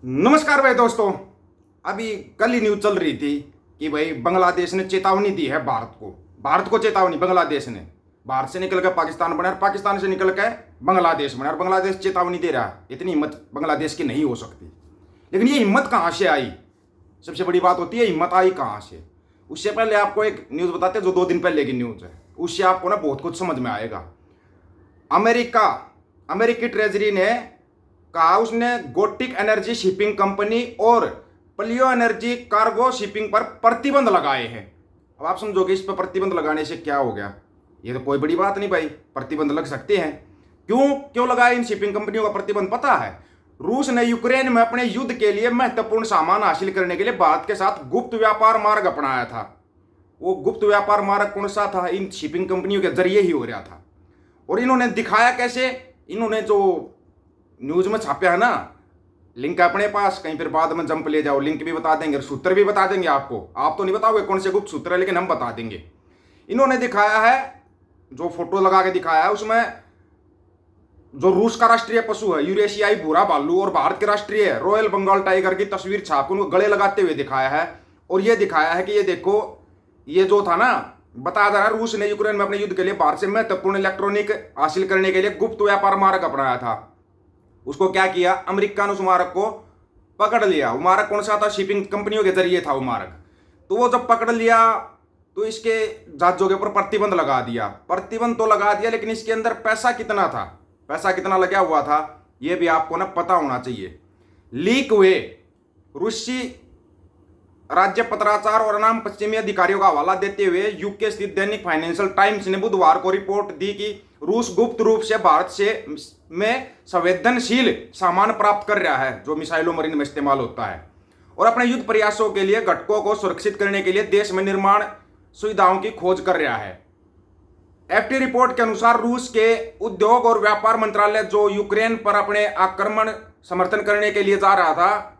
नमस्कार भाई दोस्तों। अभी कल ही न्यूज चल रही थी कि भाई बांग्लादेश ने चेतावनी दी है भारत को चेतावनी। बांग्लादेश ने भारत से निकल कर पाकिस्तान बना और पाकिस्तान से निकल कर बांग्लादेश बना और बांग्लादेश चेतावनी दे रहा है। इतनी हिम्मत बांग्लादेश की नहीं हो सकती। लेकिन ये हिम्मत कहाँ से आई? सबसे बड़ी बात होती है हिम्मत आई कहाँ से। उससे पहले आपको एक न्यूज़ बताते हैं जो 2 दिन पहले की न्यूज़ है। उससे आपको ना बहुत कुछ समझ में आएगा। अमेरिकी ट्रेजरी ने कहा, उसने गोटिक एनर्जी शिपिंग कंपनी और पलियो एनर्जी कार्गो शिपिंग पर प्रतिबंध लगाए हैं। अब आप समझोगे इस पर प्रतिबंध लगाने से क्या हो गया? ये तो कोई बड़ी बात नहीं भाई, प्रतिबंध लग सकते हैं। क्यों लगाए इन शिपिंग कंपनियों का प्रतिबंध? पता है, रूस ने यूक्रेन में अपने युद्ध के लिए महत्वपूर्ण सामान हासिल करने के लिए भारत के साथ गुप्त व्यापार मार्ग अपनाया था। वो गुप्त व्यापार मार्ग कौन सा था? इन शिपिंग कंपनियों के जरिए ही हो रहा था। और इन्होंने दिखाया कैसे? इन्होंने जो न्यूज में छापा है ना, लिंक अपने पास, कहीं फिर बाद में जंप ले जाओ, लिंक भी बता देंगे, सूत्र भी बता देंगे आपको। आप तो नहीं बताओगे कौन से गुप्त सूत्र है, लेकिन हम बता देंगे। इन्होंने दिखाया है, जो फोटो लगा के दिखाया है, उसमें जो रूस का राष्ट्रीय पशु है यूरेशियाई भूरा भालू और भारत के राष्ट्रीय रॉयल बंगाल टाइगर की तस्वीर छाप उनको गले लगाते हुए दिखाया है। और ये दिखाया है कि ये देखो, ये जो था ना, बताया जा रहा है रूस ने यूक्रेन में अपने युद्ध के लिए भारत से महत्वपूर्ण इलेक्ट्रॉनिक हासिल करने के लिए गुप्त व्यापार मार्ग अपनाया था। उसको क्या किया? अमेरिका ने उस मार्ग को पकड़ लिया। वो मार्ग कौन सा था? शिपिंग कंपनियों के जरिए था वो मार्ग। तो वो जब पकड़ लिया तो इसके जहाजों के ऊपर प्रतिबंध लगा दिया। प्रतिबंध तो लगा दिया, लेकिन इसके अंदर पैसा कितना था, पैसा कितना लगा हुआ था, ये भी आपको ना पता होना चाहिए। लीक हुए रूसी राज्य पत्राचार और अनाम पश्चिमी अधिकारियों का हवाला देते हुए यूके स्थित दैनिक फाइनेंशियल टाइम्स ने बुधवार को रिपोर्ट दी कि रूस गुप्त रूप से भारत से में संवेदनशील सामान प्राप्त कर रहा है, जो मिसाइलों मरीन में इस्तेमाल होता है, और अपने युद्ध प्रयासों के लिए घटकों को सुरक्षित करने के लिए देश में निर्माण सुविधाओं की खोज कर रहा है। एफटी रिपोर्ट के अनुसार रूस के उद्योग और व्यापार मंत्रालय, जो यूक्रेन पर अपने आक्रमण समर्थन करने के लिए जा रहा था,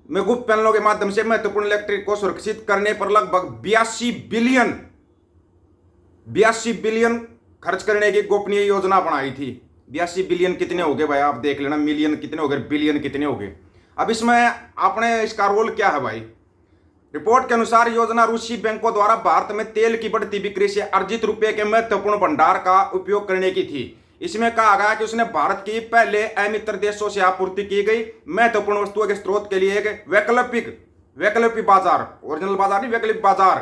में गुप्त पैनलों के माध्यम से महत्वपूर्ण इलेक्ट्रिक को सुरक्षित करने पर लगभग 82 बिलियन खर्च करने की गोपनीय योजना बनाई थी। 82 बिलियन कितने हो गए भाई? आप देख लेना, मिलियन कितने हो गए, बिलियन कितने हो गए। अब इसमें आपने इसका रोल क्या है भाई? रिपोर्ट के अनुसार योजना रूसी बैंकों द्वारा भारत में तेल की बढ़ती बिक्री से अर्जित रुपए के महत्वपूर्ण भंडार का उपयोग करने की थी। इसमें कहा गया कि उसने भारत की पहले अमित्र देशों से आपूर्ति की गई महत्वपूर्ण वस्तुओं के स्रोत के लिए एक वैकल्पिक बाजार, ओरिजिनल बाजार नहीं, वैकल्पिक बाजार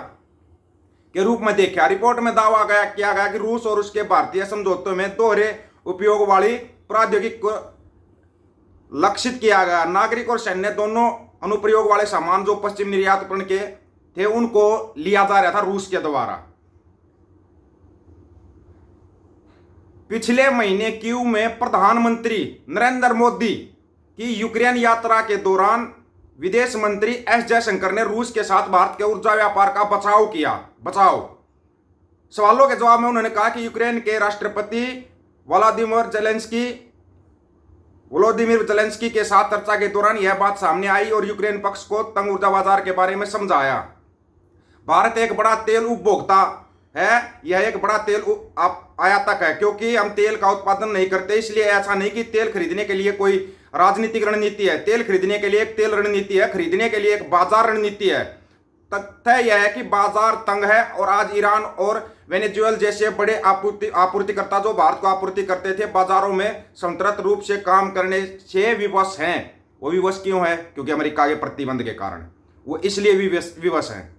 के रूप में देखा। रिपोर्ट में दावा किया गया कि रूस और उसके भारतीय समझौतों में दोहरे उपयोग वाली प्रौद्योगिकी को लक्षित किया गया। नागरिक और सैन्य दोनों अनुप्रयोग वाले सामान जो पश्चिम निर्यात के थे, उनको लिया जा रहा था रूस के द्वारा। पिछले महीने कीव में प्रधानमंत्री नरेंद्र मोदी की यूक्रेन यात्रा के दौरान विदेश मंत्री एस जयशंकर ने रूस के साथ भारत के ऊर्जा व्यापार का बचाव सवालों के जवाब में उन्होंने कहा कि यूक्रेन के राष्ट्रपति वोलोदिमिर जेलेंस्की के साथ चर्चा के दौरान यह बात सामने आई और यूक्रेन पक्ष को तंग ऊर्जा बाजार के बारे में समझाया। भारत एक बड़ा तेल उपभोक्ता है, यह एक बड़ा तेल आयातक है, क्योंकि हम तेल का उत्पादन नहीं करते। इसलिए ऐसा नहीं कि तेल खरीदने के लिए कोई राजनीतिक रणनीति है। तेल खरीदने के लिए एक तेल रणनीति है, खरीदने के लिए एक बाजार रणनीति है। तथ्य यह है कि बाजार तंग है और आज ईरान और वेनेजुएला जैसे बड़े आपूर्तिकर्ता जो भारत को आपूर्ति करते थे, बाजारों में स्वतंत्र रूप से काम करने से विवश हैं। वो विवश क्यों है? क्योंकि अमेरिका के प्रतिबंध के कारण वो इसलिए विवश हैं।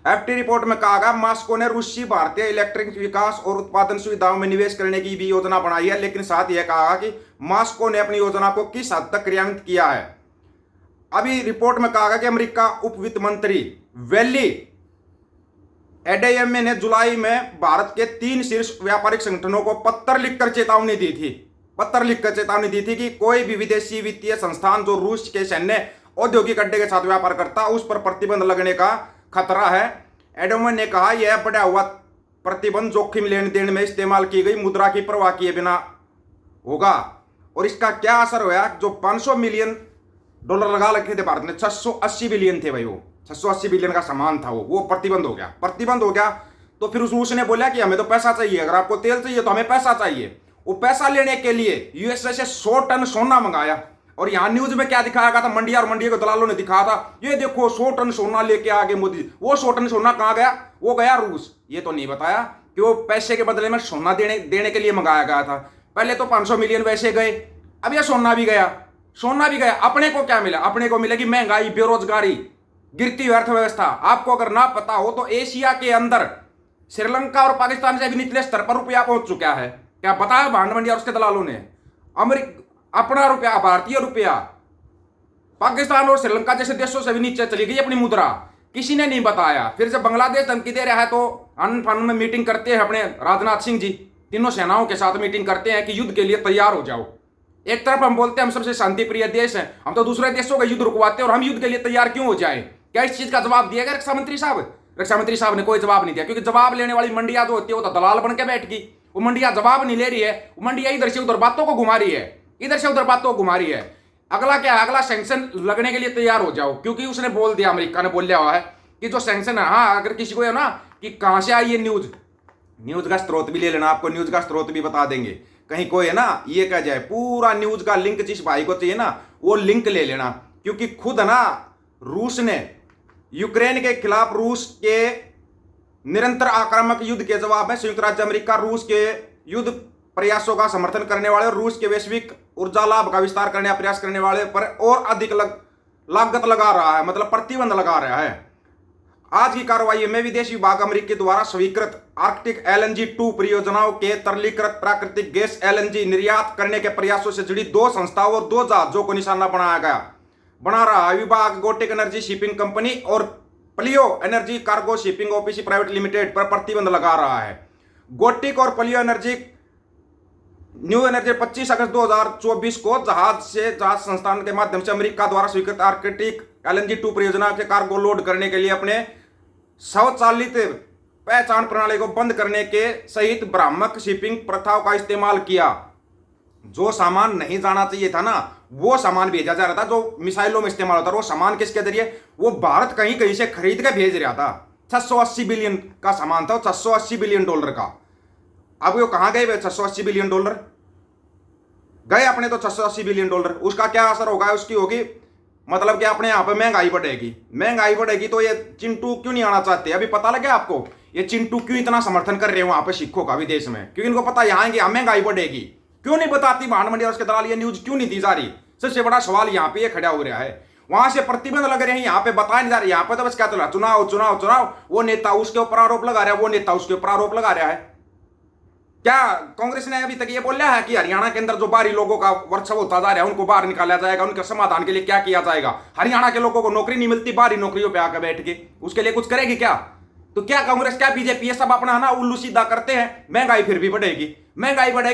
एफटी रिपोर्ट में कहा गया, मॉस्को ने रूसी भारतीय इलेक्ट्रिक विकास और उत्पादन सुविधाओं में निवेश करने की भी योजना बनाई है, लेकिन साथ यह कहा कि मॉस्को ने अपनी योजना को किस हद तक क्रियान्वित किया है। अभी रिपोर्ट में कहा गया कि अमेरिका उप वित्त मंत्री वैली एडेयमे ने जुलाई में भारत के 3 शीर्ष व्यापारिक संगठनों को पत्र लिखकर चेतावनी दी थी कि कोई भी विदेशी वित्तीय संस्थान जो रूस के सैन्य औद्योगिक अड्डे के साथ व्यापार करता, उस पर प्रतिबंध लगने का खतरा है। एडेयमे ने कहा, यह बढ़ा हुआ प्रतिबंध जोखिम लेन देन में इस्तेमाल की गई मुद्रा की परवाह किए बिना होगा। और इसका क्या असर हुआ? जो $500 मिलियन लगा रखे थे भारत ने, 680 बिलियन थे भाई, वो 680 बिलियन का सामान था, वो प्रतिबंध हो गया। तो फिर उस रूस ने बोला कि हमें तो पैसा चाहिए, अगर आपको तेल चाहिए तो हमें पैसा चाहिए। वो पैसा लेने के लिए यूएसए से 100 टन सोना मंगाया। और यहाँ न्यूज में क्या दिखाया गया था, मंडिया और मंडिया के दलालों ने दिखाया था, ये देखो 100 टन सोना लेके आ गए मोदी। वो 100 टन सोना कहाँ गया? वो गया रूस। ये तो नहीं बताया कि वो पैसे के बदले में सोना देने के लिए मंगाया गया था। पहले तो 500 मिलियन वैसे गए, अब यह सोना भी गया। सोना भी गया, अपने को क्या मिला? अपने को मिलेगी महंगाई, बेरोजगारी, गिरती अर्थव्यवस्था। आपको अगर ना पता हो तो एशिया के अंदर श्रीलंका और पाकिस्तान से भी निचले स्तर पर रुपया पहुंच चुका है। क्या बताया भांड मंडिया और उसके दलालों ने? अपना रुपया, भारतीय रुपया पाकिस्तान और श्रीलंका जैसे देशों से भी नीचे चली गई अपनी मुद्रा। किसी ने नहीं बताया। फिर जब बांग्लादेश धमकी दे रहा है तो अन फन में मीटिंग करते हैं अपने राजनाथ सिंह जी, तीनों सेनाओं के साथ मीटिंग करते हैं कि युद्ध के लिए तैयार हो जाओ। एक तरफ हम बोलते हैं हम सबसे शांति प्रिय देश हैं, हम तो दूसरे देशों का युद्ध रुकवाते हैं और हम युद्ध के लिए तैयार क्यों हो जाए? क्या इस चीज का जवाब दिया गया रक्षा मंत्री साहब? रक्षा मंत्री साहब ने कोई जवाब नहीं दिया, क्योंकि जवाब लेने वाली मंडिया जो होती है वो तो दलाल बन के बैठ गई। वो मंडिया जवाब नहीं ले रही है, वो मंडिया इधर से उधर बातों को घुमा रही है, इधर से उधर बातों को घुमा रही है। अगला क्या है? अगला सैंक्शन लगने के लिए तैयार हो जाओ, क्योंकि उसने बोल दिया, अमेरिका ने बोल दिया हुआ है कि जो सैंक्शन है, हाँ अगर किसी को है ना कि कहां से आई ये न्यूज का स्रोत भी ले लेना, आपको न्यूज का स्रोत भी बता देंगे। कहीं कोई है ना ये कह जाए पूरा न्यूज का लिंक जिस भाई को चाहिए ना वो लिंक ले लेना, क्योंकि खुद ना रूस ने यूक्रेन के खिलाफ रूस के निरंतर आक्रामक युद्ध के जवाब में संयुक्त राज्य अमेरिका रूस के युद्ध प्रयासों का समर्थन करने वाले और रूस के वैश्विक ऊर्जा लाभ का विस्तार करने का प्रयास करने वाले पर और अधिक लागत लगा रहा है, मतलब प्रतिबंध लगा रहा है। आज की कार्रवाई में विदेश विभाग अमेरिका द्वारा स्वीकृत आर्कटिक LNG 2 परियोजनाओं के तरलीकृत प्राकृतिक गैस LNG निर्यात करने के प्रयासों से जुड़ी 2 संस्थाओं और 2 जहाजों को निशाना बना रहा है। विभाग गोटेक एनर्जी शिपिंग कंपनी और palaeo energy cargo shipping OPC private limited पर प्रतिबंध लगा रहा है। गोटिक और पलियो एनर्जी न्यू एनर्जी 25 अगस्त 2024 को जहाज संस्थान के माध्यम से अमेरिका द्वारा स्वीकृत आर्कटिक LNG 2 परियोजना के कार्गो लोड करने के लिए अपने स्वचालित पहचान प्रणाली को बंद करने के सहित भ्रामक शिपिंग प्रथाओं का इस्तेमाल किया। जो सामान नहीं जाना चाहिए था ना वो सामान भेजा जा रहा था, जो मिसाइलों में इस्तेमाल होता था। वो सामान किसके जरिए? वो भारत कहीं कहीं से खरीद के भेज रहा था। 680 बिलियन का सामान था, 680 बिलियन डॉलर का। अब वो कहां गए? 680 बिलियन डॉलर गए अपने तो 680 बिलियन डॉलर। उसका क्या असर होगा? उसकी होगी मतलब कि अपने यहाँ पे महंगाई बढ़ेगी तो ये चिंटू क्यों नहीं आना चाहते? अभी पता लगे आपको ये चिंटू क्यों इतना समर्थन कर रहे हैं वहां पे सिखों का विदेश में? क्योंकि इनको पता यहाँ आएंगे महंगाई बढ़ेगी। क्यों नहीं बताती भांड मंडिया और उसके दलाल ये न्यूज क्यों नहीं दी जा रही? सबसे बड़ा सवाल यहाँ पे ये खड़ा हो रहा है। वहां से प्रतिबंध लग रहे हैं, यहाँ पे बताया नहीं जा रहा। यहाँ पे तो बस क्या चल रहा? चुनाव। वो नेता उसके ऊपर आरोप लगा रहा है, वो नेता उसके ऊपर आरोप लगा रहा है। क्या कांग्रेस ने अभी तक ये बोला है कि हरियाणा के अंदर जो बाहरी लोगों का वर्चस्व होता जा रहा है उनको बाहर निकाला जाएगा, उनके समाधान के लिए क्या किया जाएगा? हरियाणा के लोगों को नौकरी नहीं मिलती बाहरी नौकरियों पे आकर बैठ के, उसके लिए कुछ करेगी क्या? तो क्या कांग्रेस, क्या बीजेपी, ये सब अपना ना उल्लू सीधा करते हैं। महंगाई फिर भी बढ़ेगी,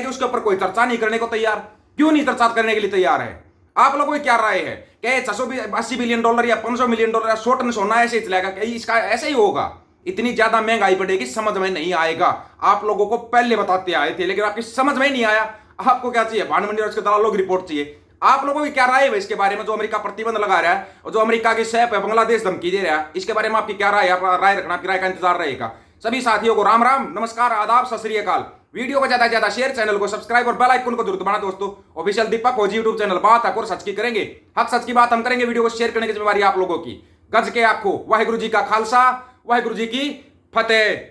उसके ऊपर कोई चर्चा नहीं करने को तैयार। क्यों नहीं चर्चा करने के लिए तैयार है? आप लोगों की क्या राय है? क्या 680 बिलियन डॉलर या 500 मिलियन डॉलर या 100 टन सोना ऐसे ही चलेगा? इसका ऐसे ही होगा? इतनी ज्यादा महंगाई बढ़ेगी, समझ में नहीं आएगा। आप लोगों को पहले बताते आए थे लेकिन आपकी समझ में नहीं आया। आपको क्या चाहिए? भांड मंडी और उसके दलालों की रिपोर्ट चाहिए। आप लोगों की क्या राय है इसके बारे में? जो अमेरिका प्रतिबंध लगा रहा है और जो अमेरिका की सैप है बांग्लादेश धमकी दे रहा है, इसके बारे में आपकी क्या राय है? आप राय रखना, आपकी राय का इंतजार रहेगा। सभी साथियों को राम राम, नमस्कार, आदाब, सत श्री अकाल। वीडियो को ज्यादा से ज्यादा शेयर, चैनल को सब्सक्राइब और बेल आइकन को जरूर दबाना दोस्तों। ऑफिशियल दीपक फौजी यूट्यूब चैनल, बात हक और सच की करेंगे, हक सच की बात हम करेंगे। वीडियो को शेयर करने की जिम्मेवारी आप लोगों की। गज के आखो, वाहिगुरु जी का खालसा, वाहिगुरु जी की फतेह।